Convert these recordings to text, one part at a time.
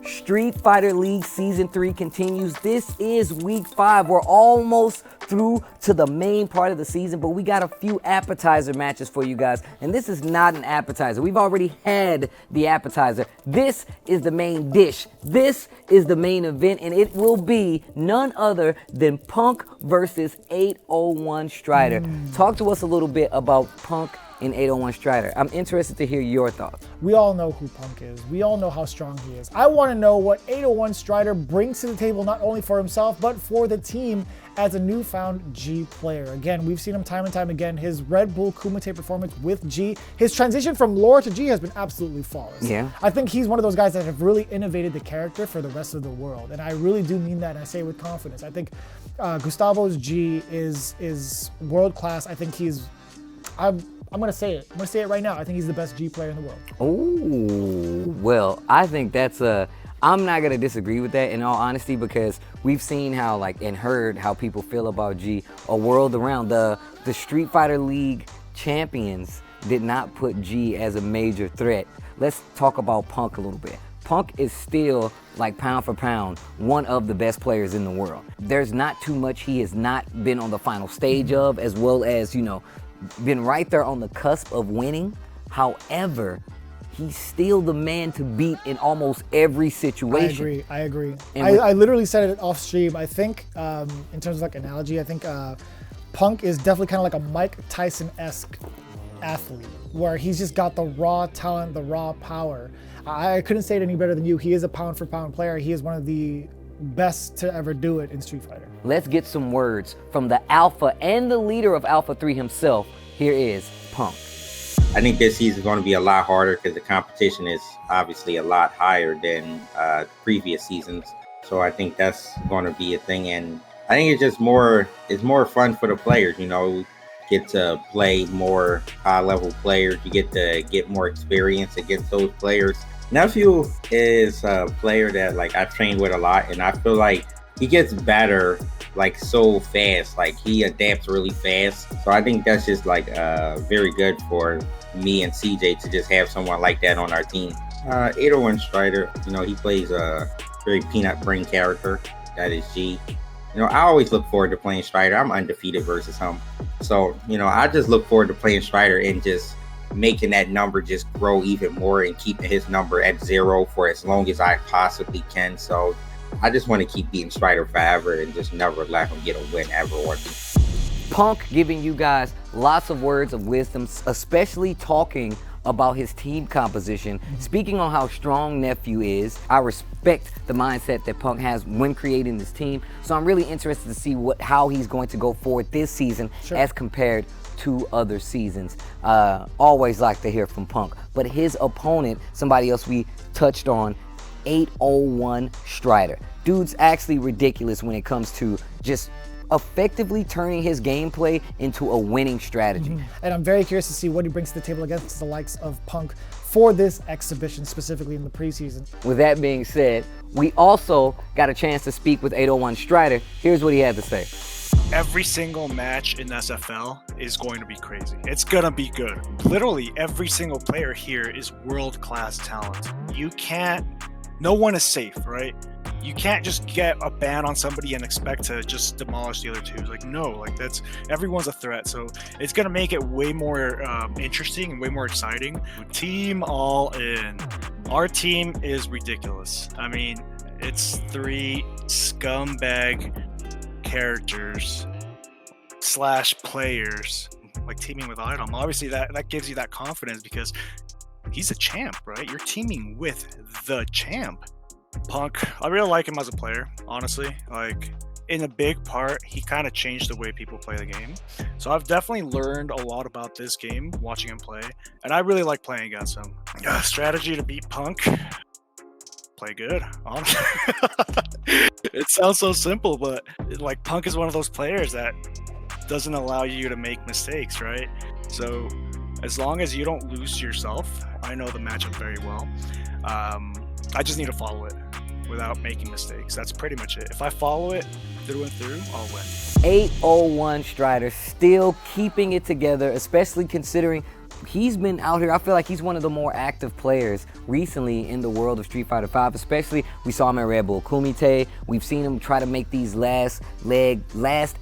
Street Fighter League Season 3 continues. This is week 5. We're almost through to the main part of the season, but we got a few appetizer matches for you guys. And this is not an appetizer. We've already had the appetizer. This is the main dish. This is the main event, and it will be none other than Punk versus 801 Strider. Talk to us a little bit about Punk and 801 Strider. I'm interested to hear your thoughts. We all know who Punk is. We all know how strong he is. I want to know what 801 Strider brings to the table, not only for himself, but for the team as a newfound G player. Again, we've seen him time and time again. His Red Bull Kumite performance with G, his transition from lore to G has been absolutely flawless. Yeah. I think he's one of those guys that have really innovated the character for the rest of the world. And I really do mean that, and I say it with confidence. I think Gustavo's G is world class. I think I'm going to say it. I'm going to say it right now. I think he's the best G player in the world. Oh, well, I think that's I'm not going to disagree with that in all honesty, because we've seen how, and heard how people feel about G a world around. The Street Fighter League champions did not put G as a major threat. Let's talk about Punk a little bit. Punk is still, pound for pound, one of the best players in the world. There's not too much he has not been on the final stage of, as well as, been right there on the cusp of winning. However, he's still the man to beat in almost every situation. I agree. I literally said it off stream. I think, in terms of analogy, I think Punk is definitely kind of like a Mike Tyson-esque athlete, where he's just got the raw talent, the raw power. I couldn't say it any better than you. He is a pound for pound player. He is one of the best to ever do it in Street Fighter. Let's get some words from the alpha and the leader of Alpha 3 himself. Here is Punk. I think this season is going to be a lot harder because the competition is obviously a lot higher than previous seasons. So I think that's going to be a thing. And I think it's more fun for the players, get to play more high level players. You get to get more experience against those players. Nephew is a player that I train with a lot, and I feel like he gets better so fast. He adapts really fast. So I think that's just very good for me and CJ to just have someone like that on our team. 801 Strider, he plays a very peanut brain character. That is G. I always look forward to playing Strider. I'm undefeated versus him. So, I just look forward to playing Strider and just making that number just grow even more and keeping his number at 0 for as long as I possibly can. So I just want to keep beating Strider forever and just never let him get a win ever on me. Punk giving you guys lots of words of wisdom, especially talking about his team composition. Speaking on how strong Nephew is, I respect the mindset that Punk has when creating this team. So I'm really interested to see how he's going to go forward this season as compared to other seasons. Always like to hear from Punk. But his opponent, somebody else we touched on, 801 Strider. Dude's actually ridiculous when it comes to just effectively turning his gameplay into a winning strategy. And I'm very curious to see what he brings to the table against the likes of Punk for this exhibition, specifically in the preseason. With that being said, we also got a chance to speak with 801 Strider. Here's what he had to say. Every single match in SFL is going to be crazy. It's gonna be good. Literally every single player here is world-class talent. No one is safe, right? You can't just get a ban on somebody and expect to just demolish the other two. Everyone's a threat. So it's gonna make it way more interesting and way more exciting. Team all in. Our team is ridiculous. I mean, it's 3 scumbag characters / players teaming with iDom. Obviously that gives you that confidence because he's a champ, right? You're teaming with the champ. Punk, I really like him as a player, honestly. In a big part, he kind of changed the way people play the game. So I've definitely learned a lot about this game watching him play, and I really like playing against him. Strategy to beat Punk: play good, honestly. It sounds so simple, but Punk is one of those players that doesn't allow you to make mistakes, right? So as long as you don't lose yourself, I know the matchup very well. I just need to follow it without making mistakes. That's pretty much it. If I follow it through and through, I'll win. 801 Strider still keeping it together, especially considering he's been out here. I feel like he's one of the more active players recently in the world of Street Fighter V, especially we saw him at Red Bull Kumite. We've seen him try to make these last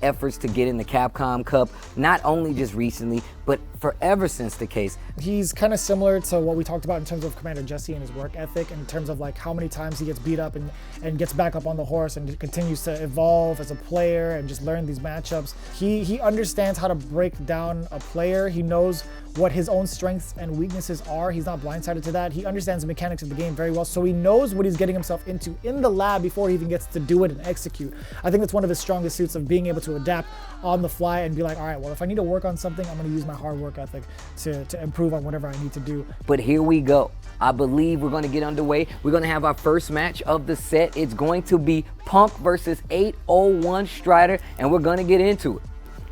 efforts to get in the Capcom Cup, not only just recently, but forever since the case. He's kind of similar to what we talked about in terms of Commander Jesse and his work ethic, in terms of like how many times he gets beat up and gets back up on the horse and continues to evolve as a player and just learn these matchups. He understands how to break down a player. He knows what his own strengths and weaknesses are. He's not blindsided to that. He understands the mechanics of the game very well, so he knows what he's getting himself into in the lab before he even gets to do it and execute. I think that's one of his strongest suits, of being able to adapt on the fly and be like, all right, well, if I need to work on something, I'm going to use my hard work ethic to improve on whatever I need to do. But here we go. I believe we're going to get underway. We're going to have our first match of the set. It's going to be Punk versus 801 Strider, and we're going to get into it.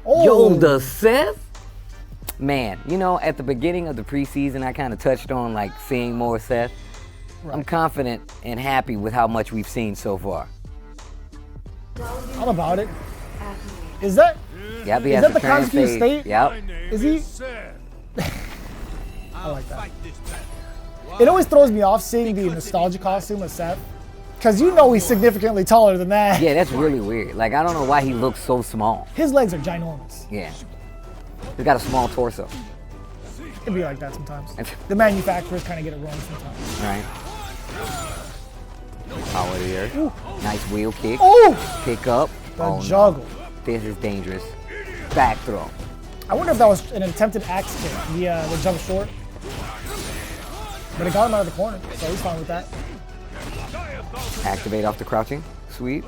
Oh. Yo, the Seth? Man, you know, at the beginning of the preseason, I kind of touched on like seeing more Seth. Right. I'm confident and happy with how much we've seen so far. I'm about it. Is that Yep, he Is has that to the Kazakhstan translate. state? Yep. Is he? I like that. It always throws me off seeing the nostalgia costume of Seth, because you know he's significantly taller than that. Yeah, that's really weird. Like, I don't know why he looks so small. His legs are ginormous. Yeah. He's got a small torso. It'd be like that sometimes. The manufacturers kind of get it wrong sometimes. Right. Power of the earth. Ooh. Nice wheel kick. Oh! Pick up. The Oh, juggle. no. This is dangerous. Back throw. I wonder if that was an attempted axe kick, the jump short. But it got him out of the corner, so he's fine with that. Activate off the crouching. Sweep.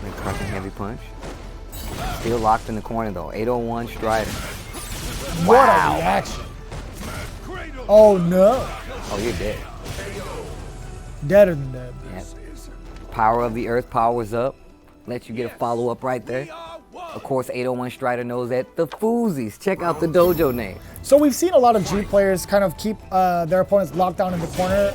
Then crouching heavy punch. Still locked in the corner though. 801 Strider. What Wow. a reaction. Oh no. Oh, you're dead. Deader than dead. Yep. Power of the earth powers up. Lets you get a follow up right there. Of course, 801 Strider knows that. The Foozies. Check out the dojo name. So we've seen a lot of G players kind of keep their opponents locked down in the corner.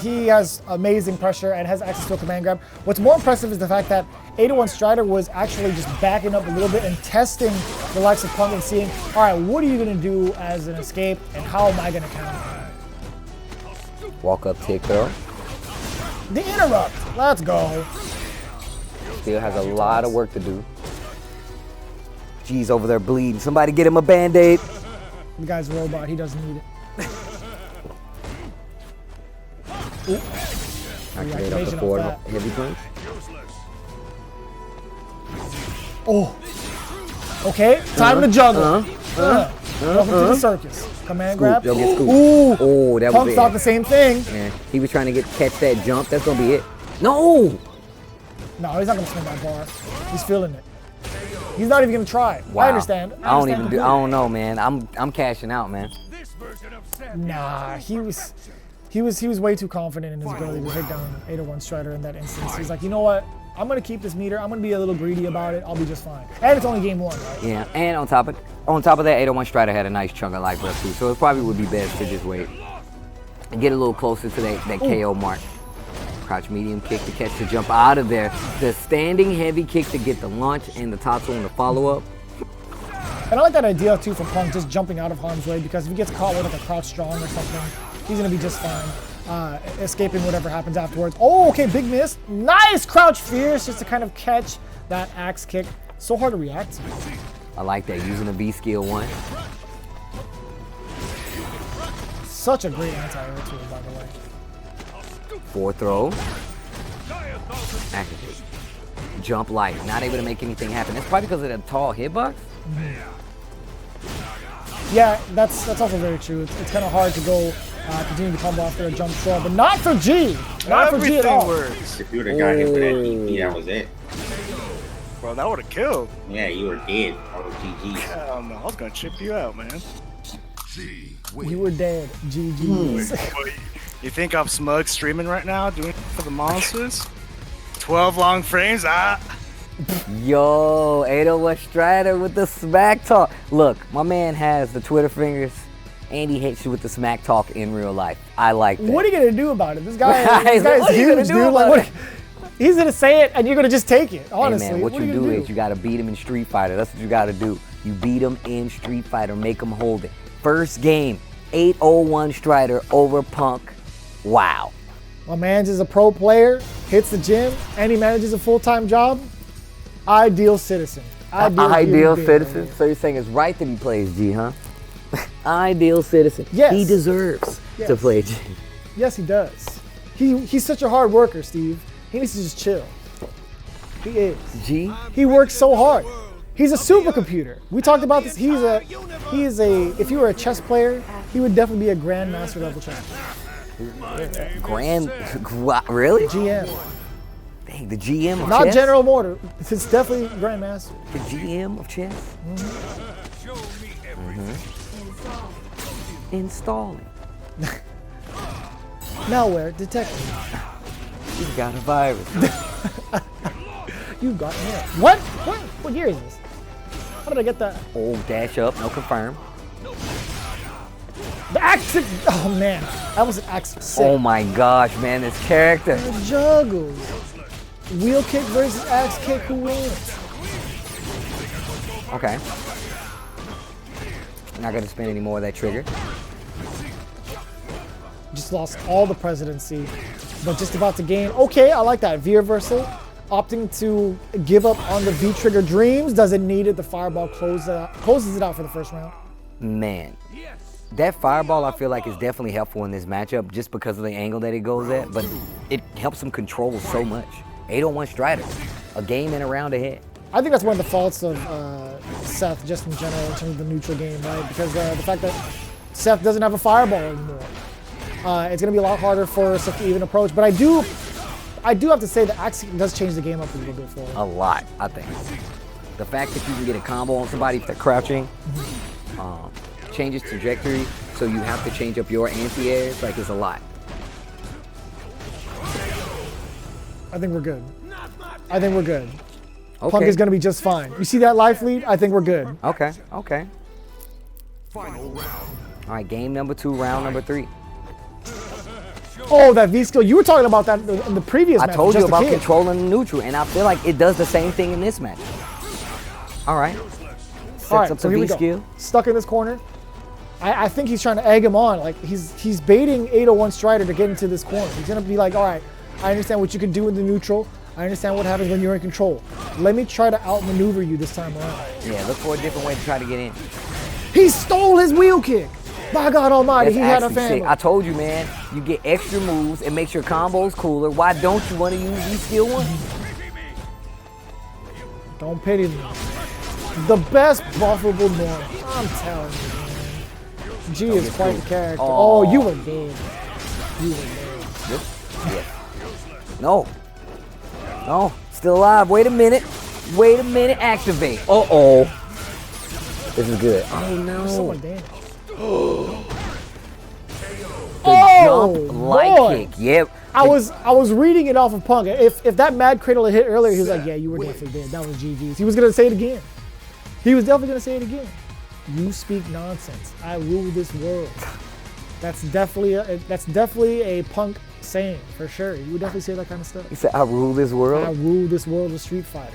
He has amazing pressure and has access to a command grab. What's more impressive is the fact that 801 Strider was actually just backing up a little bit and testing the likes of Punk and seeing, all right, what are you going to do as an escape and how am I going to counter? Walk up, take throw. The interrupt. Let's go. Still has a lot of work to do. G's over there bleeding. Somebody get him a band-aid. The guy's a robot. He doesn't need it. Activate off the Reactivation forward off that. heavy punch. Oh. Okay, time to juggle. Welcome to the circus. Command grab. Yo, get scooped. Ooh. Oh, that was Punk it. thought the same thing. Yeah, he was trying to catch that jump. That's gonna be it. No! No, he's not gonna swing that bar. He's feeling it. He's not even gonna try. Wow. I understand. I don't know, man. I'm cashing out, man. Nah, he was way too confident in his ability to take down 801 Strider in that instance. He's like, you know what? I'm gonna keep this meter. I'm gonna be a little greedy about it. I'll be just fine. And it's only game one, right? Yeah, and on top of that, 801 Strider had a nice chunk of life left too, so it probably would be best to just wait and get a little closer to that KO mark. Crouch medium kick to catch the jump out of there. The standing heavy kick to get the launch and the Tatsu in the follow-up. And I like that idea too for Punk just jumping out of harm's way, because if he gets caught with like a crouch strong or something, he's gonna be just fine. Escaping whatever happens afterwards. Oh, okay, big miss. Nice crouch fierce just to kind of catch that axe kick. So hard to react to. I like that, using a B skill 1. Such a great anti-air tool, by the way. Forward throw. Activate. Jump light. Not able to make anything happen. That's probably because of the tall hitbox. Yeah, that's also very true. It's kind of hard to go continue to combo after a jump short, but not for G. Not for G at all. Works. If you would have got hit with that DP, that was it. Bro, that would have killed. Yeah, you were dead. Auto GG. Hell no, I was gonna chip you out, man. You were dead. GG's. You think I'm Smug streaming right now, doing it for the monsters? 12 long frames, Yo, 801 Strider with the smack talk. Look, my man has the Twitter fingers, and he hits you with the smack talk in real life. I like that. What are you gonna do about it? This guy is What are you gonna huge, do dude. about Like, it? he's gonna say it, and you're gonna just take it. Honestly, Hey man, what are you gonna do is you gotta beat him in Street Fighter. That's what you gotta do. You beat him in Street Fighter, make him hold it. First game, 801 Strider over Punk. Wow. My man's is a pro player, hits the gym, and he manages a full-time job. Ideal citizen. Ideal human being, citizen. man. So you're saying it's right that he plays G, huh? Ideal citizen. Yes. He deserves to Yes. play G. Yes, he does. He's such a hard worker, Steve. He needs to just chill. He is. G? He works so hard. He's a supercomputer. We talked about this. He is a. If you were a chess player, he would definitely be a grandmaster level champion. Really? GM, Dang, the GM of not chess? General Motor. It's definitely grandmaster. The GM of chess? Installing. Malware detected. You got a virus. You got me. What? What year is this? How did I get that? Old dash up, no confirm. The axe. Oh man, that was an axe 6. Oh my gosh, man, this character. The juggles. Wheel kick versus axe kick. Who wins? Okay. Not gonna spend any more of that trigger. Just lost all the presidency, but just about to gain. Okay, I like that. V reversal. Opting to give up on the V trigger dreams. Doesn't need it. The fireball closes it out for the first round. Man, that fireball I feel like is definitely helpful in this matchup just because of the angle that it goes at, but it helps him control so much. 801 Strider, a game and a round ahead. I think that's one of the faults of Seth, just in general, in terms of the neutral game, right? Because the fact that Seth doesn't have a fireball anymore. It's going to be a lot harder for Seth to even approach. But I do have to say that Axe does change the game up a little bit for him. A lot, I think. The fact that you can get a combo on somebody if they're crouching changes trajectory, so you have to change up your anti-airs. Like, it's a lot. I think we're good. I think we're good. Okay. Punk is going to be just fine. You see that life lead? I think we're good. Okay, okay. All right, game number 2, round number 3. Oh, that V skill. You were talking about that in the previous match. I told you Just a about Kid. controlling the neutral, and I feel like it does the same thing in this match. All right. Sets All right, up so the here we V go. skill. Stuck in this corner. I think he's trying to egg him on. Like he's baiting 801 Strider to get into this corner. He's gonna be like, all right, I understand what you can do in the neutral. I understand what happens when you're in control. Let me try to outmaneuver you this time around. Yeah, look for a different way to try to get in. He stole his wheel kick. By God Almighty, That's he had a actually family. sick. I told you, man, you get extra moves. It makes your combos cooler. Why don't you want to use these skill 1? Don't pity me. The best buffable norm. I'm telling you, man. G is quite the character. Oh, you were dead. You were dead. Yeah. No. No. Still alive. Wait a minute. Wait a minute. Activate. Uh-oh. This is good. Oh, no. So much damage. The jump light boy. kick. Yep. I was reading it off of Punk. If that mad cradle had hit earlier, he was like, yeah, you were definitely dead. That was GG's. He was gonna say it again. He was definitely gonna say it again. You speak nonsense. I rule this world. That's definitely a Punk saying for sure. You would definitely say that kind of stuff. He said, I rule this I world. rule this world of Street Fighter.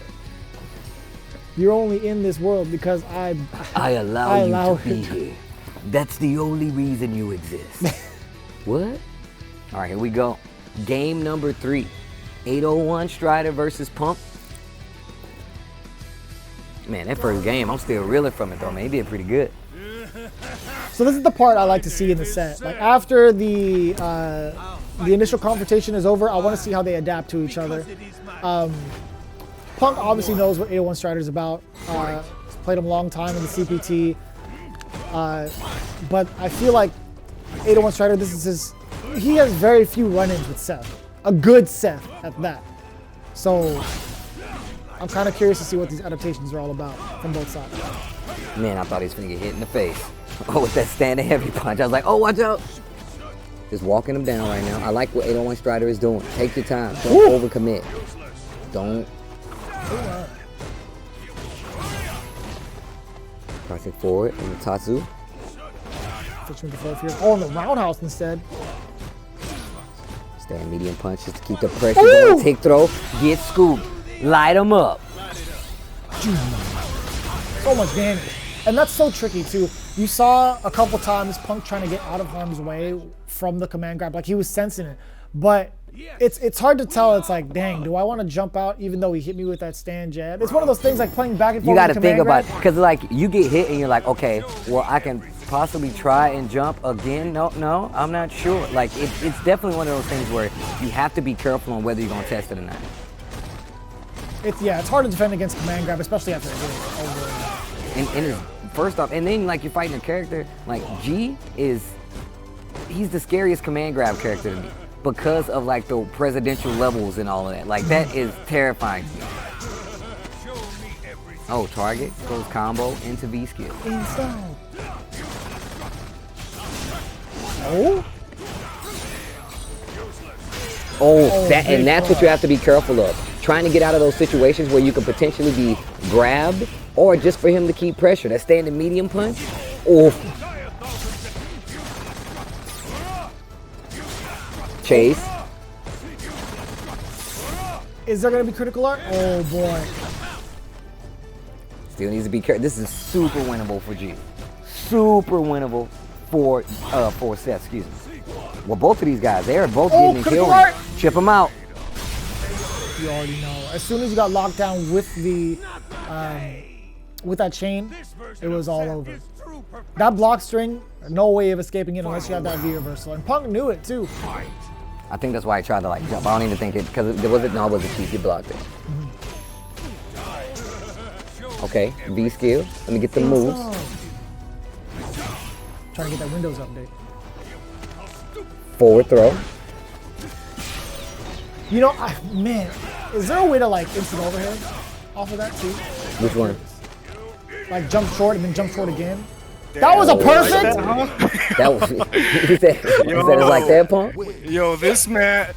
You're only in this world because I allow you to be it. here. That's the only reason you exist. What? All right, here we go. Game number 3. 801 Strider versus Punk. Man, that first game, I'm still reeling from it though, man. He did pretty good. So this is the part I like to see in the set. Like after the initial confrontation is over, I want to see how they adapt to each other. Punk obviously knows what 801 Strider is about. He's played him a long time in the CPT. But I feel like 801 Strider, he has very few run-ins with Seth. A good Seth at that. So I'm kind of curious to see what these adaptations are all about from both sides. Man, I thought he was gonna get hit in the face. Oh, with that standing heavy punch. I was like, oh, watch out. Just walking him down right now. I like what 801 Strider is doing. Take your time. Don't overcommit. Don't. Crossing forward on the Tatsu. Oh, on the roundhouse instead. Stand medium punch just to keep the pressure going. Take throw. Get scooped. Light him up. So much damage. And that's so tricky too. You saw a couple times Punk trying to get out of harm's way from the command grab, like he was sensing it. But it's hard to tell. It's like, dang, do I want to jump out even though he hit me with that stand jab? It's one of those things like playing back and forth. You got to with think command about grab. it, because like you get hit and you're like, okay, well I can possibly try and jump again. No, I'm not sure. Like it's definitely one of those things where you have to be careful on whether you're gonna test it or not. It's hard to defend against command grab, especially after it is over. And it's, first off, and then like you're fighting a character like G he's the scariest command grab character to me because of like the presidential levels and all of that. Like that is terrifying to me. Oh, target goes combo into V skill. Inside. Oh. And that's what you have to be careful of. Trying to get out of those situations where you could potentially be grabbed or just for him to keep pressure. That standing medium punch. Oof. Chase. Is there going to be critical art? Oh boy. Still needs to be careful. This is super winnable for G. Super winnable for Seth, excuse me. Well, both of these guys, they're both getting the kill. Chip them out. You already know. As soon as you got locked down with the with that chain, it was all over. That block string, no way of escaping it unless you have that V reversal. And Punk knew it too. I think that's why I tried to like jump. I don't even think it, because it wasn't, no, it wasn't cheap. You blocked it. Okay, V skill. Let me get the moves. Trying to get that Windows update. Forward throw. You know, man, is there a way to like instant overhead off of that too? Which one? Like jump short and then jump short again? That was a perfect! That was, he said it's like that, Punk? Yo, this man,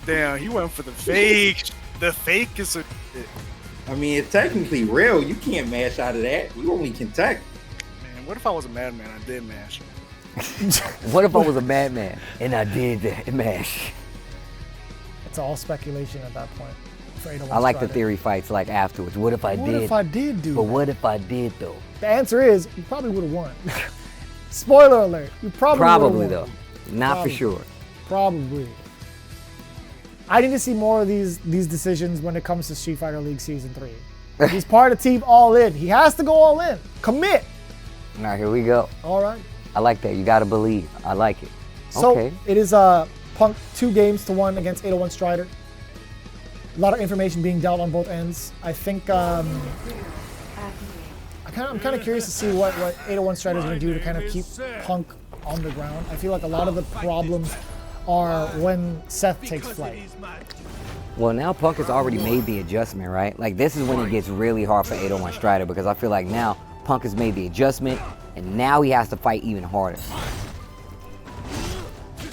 damn, he went for the fake. The fake is a... I mean, it's technically real. You can't mash out of that. You only can tech. Man, what if I was a madman? I did mash. What if I was a madman and I did that mash? It's all speculation at that point. I like the theory fights like afterwards. What if I did? What if I did do But that? what if I did though? The answer is, you probably would have won. Spoiler alert, you probably though. won. Not for sure. Probably. I need to see more of these decisions when it comes to Street Fighter League Season 3. He's part of Team All In. He has to go all in. Commit. All right, here we go. All right. I like that. You got to believe. I like it. So okay. it is Punk 2-1 against 801 Strider. A lot of information being dealt on both ends. I think I'm kind of curious to see what 801 Strider is going to do to kind of keep Punk on the ground. I feel like a lot of the problems are when Seth takes flight. Well, now Punk has already made the adjustment, right? Like this is when it gets really hard for 801 Strider, because I feel like now Punk has made the adjustment and now he has to fight even harder.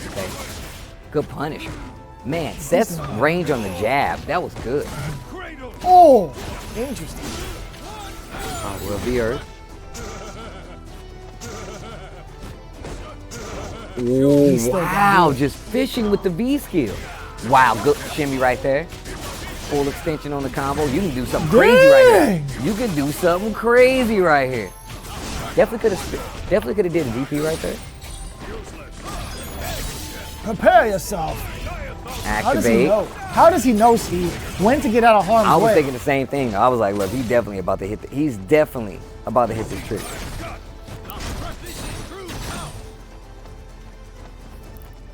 Okay. Good punish. Man, Seth's range on the jab, that was good. Oh, interesting. Will be Earth. Ooh, wow, just fishing with the V skill. Wow, good shimmy right there. Full extension on the combo. You can do something crazy right here. You can do something crazy right here. Definitely could have did a DP right there. Prepare yourself. Activate. How does he know, Steve, when to get out of harm's way? I was thinking the same thing. I was like, look, he's definitely about to hit this trick.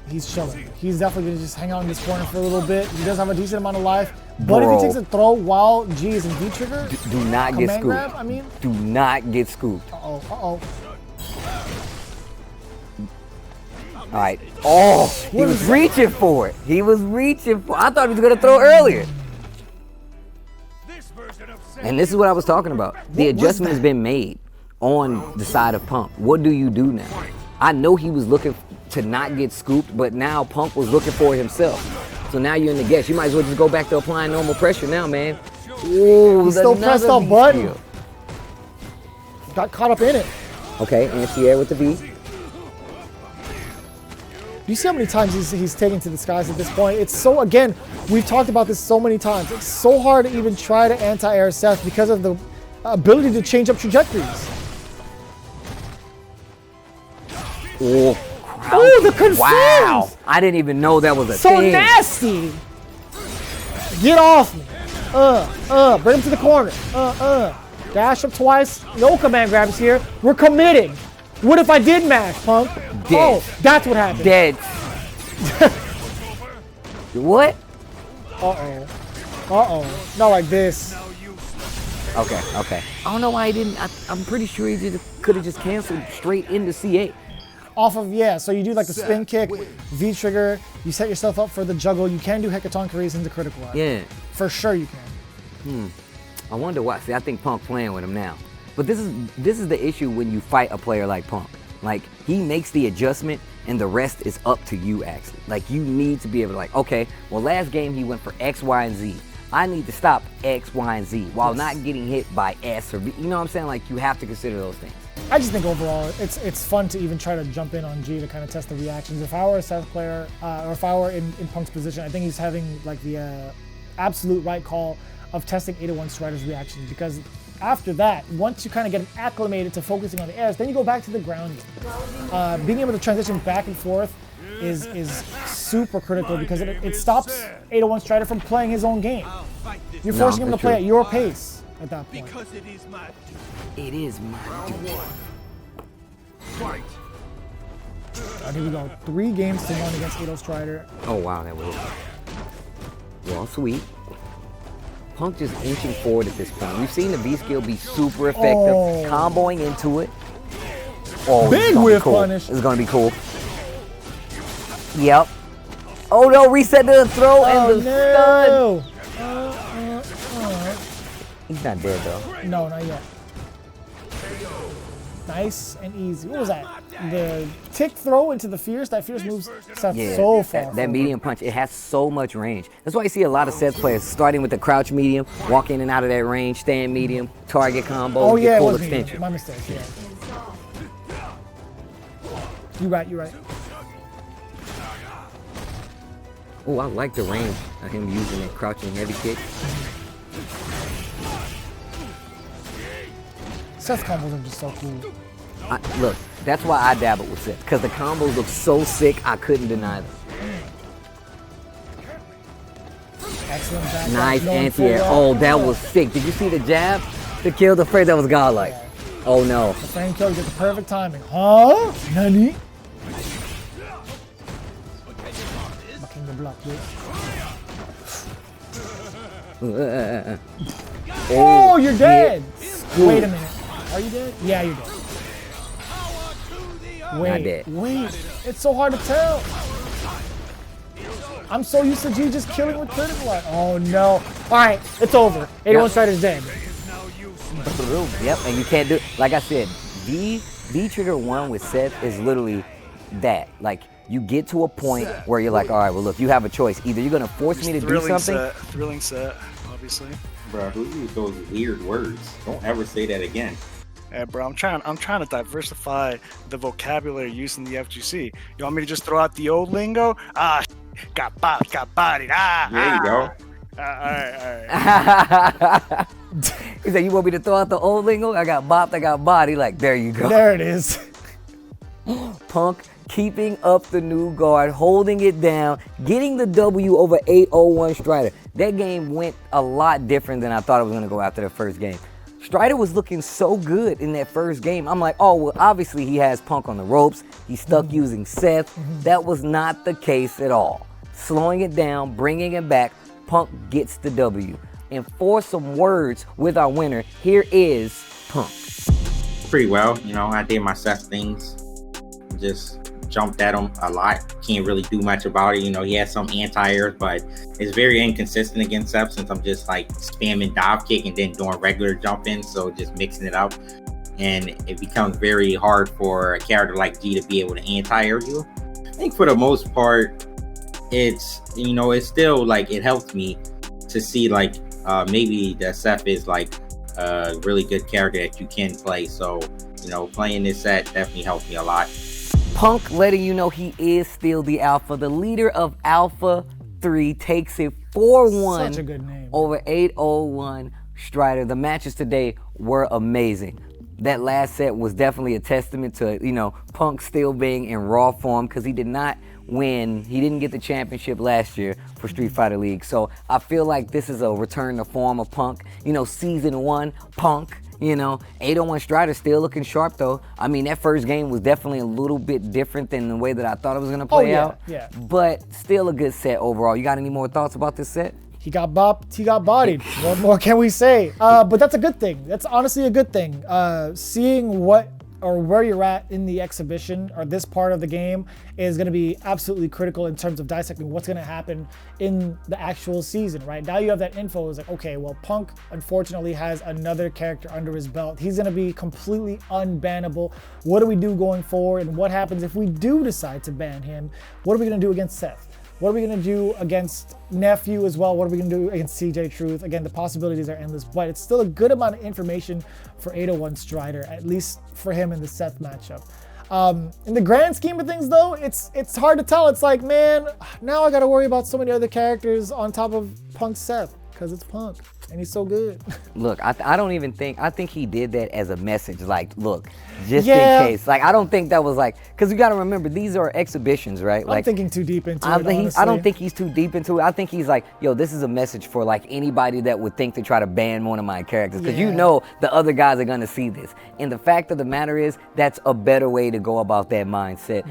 He's chilling. He's definitely gonna just hang out in this corner for a little bit. He does have a decent amount of life. But if he takes a throw while G is in V-trigger, do not get scooped. Grab, I mean, do not get scooped. Uh-oh. All right. Oh, he was reaching for it. I thought he was going to throw earlier. And this is what I was talking about. The adjustment has been made on the side of Punk. What do you do now? I know he was looking to not get scooped, but now Punk was looking for it himself. So now you're in the guess. You might as well just go back to applying normal pressure now, man. Ooh, he still pressed that button. Got caught up in it. Okay, anti-air with the V. You see how many times he's taken to the skies at this point? It's so, again, we've talked about this so many times. It's so hard to even try to anti-air Seth because of the ability to change up trajectories. Oh, Oh, the confirms! wow. I didn't even know that was a So thing. nasty! Get off me. Bring him to the corner. Dash up twice. No command grabs here. We're committed. What if I did mash, Punk? Dead. Oh, that's what happened. Dead. What? Uh-oh. Not like this. Okay. I don't know why he didn't. I'm pretty sure he just could have just canceled straight into C8. Off of, yeah, so you do like the spin kick, V-trigger, you set yourself up for the juggle. You can do Hekatonkeries into critical art. Yeah. For sure you can. I wonder why. See, I think Punk playing with him now. But this is the issue when you fight a player like Punk. Like, he makes the adjustment and the rest is up to you, actually. Like, you need to be able to, like, okay, well, last game he went for X, Y, and Z. I need to stop X, Y, and Z while not getting hit by S or V. You know what I'm saying? Like, you have to consider those things. I just think overall, it's fun to even try to jump in on G to kind of test the reactions. If I were a Seth player, or if I were in Punk's position, I think he's having like the absolute right call of testing 801 Strider's reaction, because after that, once you kind of get acclimated to focusing on the airs, then you go back to the ground game. Being able to transition back and forth is super critical, because it stops 801 Strider from playing his own game. You're forcing him to play at your pace at that point. Because it is my duty. It is my duty. Fight. Here we go. 3 games to 1 against 80 Strider. Oh, wow, that was well, sweet. Punk just inching forward at this point. We've seen the V skill be super effective, comboing into it. Oh, Big whiff punish. It's gonna be cool. Yep. Oh no, reset to the throw and the stun. He's not dead though. No, not yet. Nice and easy. What was that? The tick throw into the fierce. That fierce moves Seth so far. That medium punch, it has so much range. That's why you see a lot of Seth players starting with the crouch medium, walk in and out of that range, stand medium, target combo, get full extension. My mistake, yeah. You're right. Oh, I like the range of him using that crouching heavy kick. Seth's combos are just so cool. Look, that's why I dabbled with Seth, because the combos look so sick, I couldn't deny them. Excellent back. Nice anti-air. Oh, that was sick. Did you see the jab? To kill the phrase that was godlike. Oh no. The frame kill, get the perfect timing. Huh? Nani? Bucking the block, dude. Oh, you're dead! Wait a minute. Are you dead? Yeah, you're dead. Not dead. Wait. It's so hard to tell. I'm so used to G just killing with critical art. Oh no. Alright, it's over. 81 Strider's dead. Yep, and you can't do it. Like I said, V trigger 1 with Seth is literally that. Like, you get to a point where you're like, all right, well, look, you have a choice. Either you're going to force me to do something. Thrilling set, obviously. Bro, who used those weird words? Don't ever say that again. Yeah, bro, I'm trying to diversify the vocabulary used in the FGC. You want me to just throw out the old lingo? Got bopped, got bodied. There you go. All right. He said, you want me to throw out the old lingo? I got bopped, I got body. Like, there you go. There it is. Punk keeping up the new guard, holding it down, getting the W over 801 Strider. That game went a lot different than I thought it was going to go after the first game. Strider was looking so good in that first game. I'm like, oh, well, obviously he has Punk on the ropes. He's stuck using Seth. That was not the case at all. Slowing it down, bringing it back, Punk gets the W. And for some words with our winner, here is Punk. Pretty well, you know, I did my Seth things. Just jumped at him a lot. Can't really do much about it. You know, he has some anti-airs, but it's very inconsistent against Seth since I'm just like spamming dive kick and then doing regular jump in. So just mixing it up. And it becomes very hard for a character like G to be able to anti-air you. I think for the most part, it's, you know, it's still like, it helps me to see like maybe that Seth is like a really good character that you can play. So, you know, playing this set definitely helped me a lot. Punk letting you know he is still the Alpha. The leader of Alpha 3 takes it 4-1 Such a good name. over 801 Strider. The matches today were amazing. that last set was definitely a testament to, you know, Punk still being in raw form, because he did not win. He didn't get the championship last year for Street Fighter League. So I feel like this is a return to form of Punk. You know, season 1, Punk. You know, 801 Strider still looking sharp though. I mean, that first game was definitely a little bit different than the way that I thought it was gonna play out. Yeah. But still a good set overall. You got any more thoughts about this set? He got bopped, he got bodied. What more can we say? But that's a good thing. That's honestly a good thing. Seeing what or where you're at in the exhibition or this part of the game is going to be absolutely critical in terms of dissecting what's going to happen in the actual season, right? Now you have that info. It's like, okay, well, Punk unfortunately has another character under his belt. He's going to be completely unbannable. What do we do going forward? And what happens if we do decide to ban him? What are we going to do against Seth? What are we going to do against Nephew as well? What are we going to do against CJ Truth? Again, the possibilities are endless, but it's still a good amount of information for 801 Strider, at least for him in the Seth matchup. In the grand scheme of things, though, it's hard to tell. It's like, man, now I got to worry about so many other characters on top of Punk Seth, because it's Punk, and he's so good. Look, I don't even think, I think he did that as a message, like, look, just Yeah. in case. Like, I don't think that was like, because you got to remember, these are exhibitions, right? I'm Like, thinking too deep into it, I honestly. don't think he's too deep into it. I think he's like, yo, this is a message for like anybody that would think to try to ban one of my characters, because you Yeah. know the other guys are gonna see this. And the fact of the matter is, that's a better way to go about that mindset.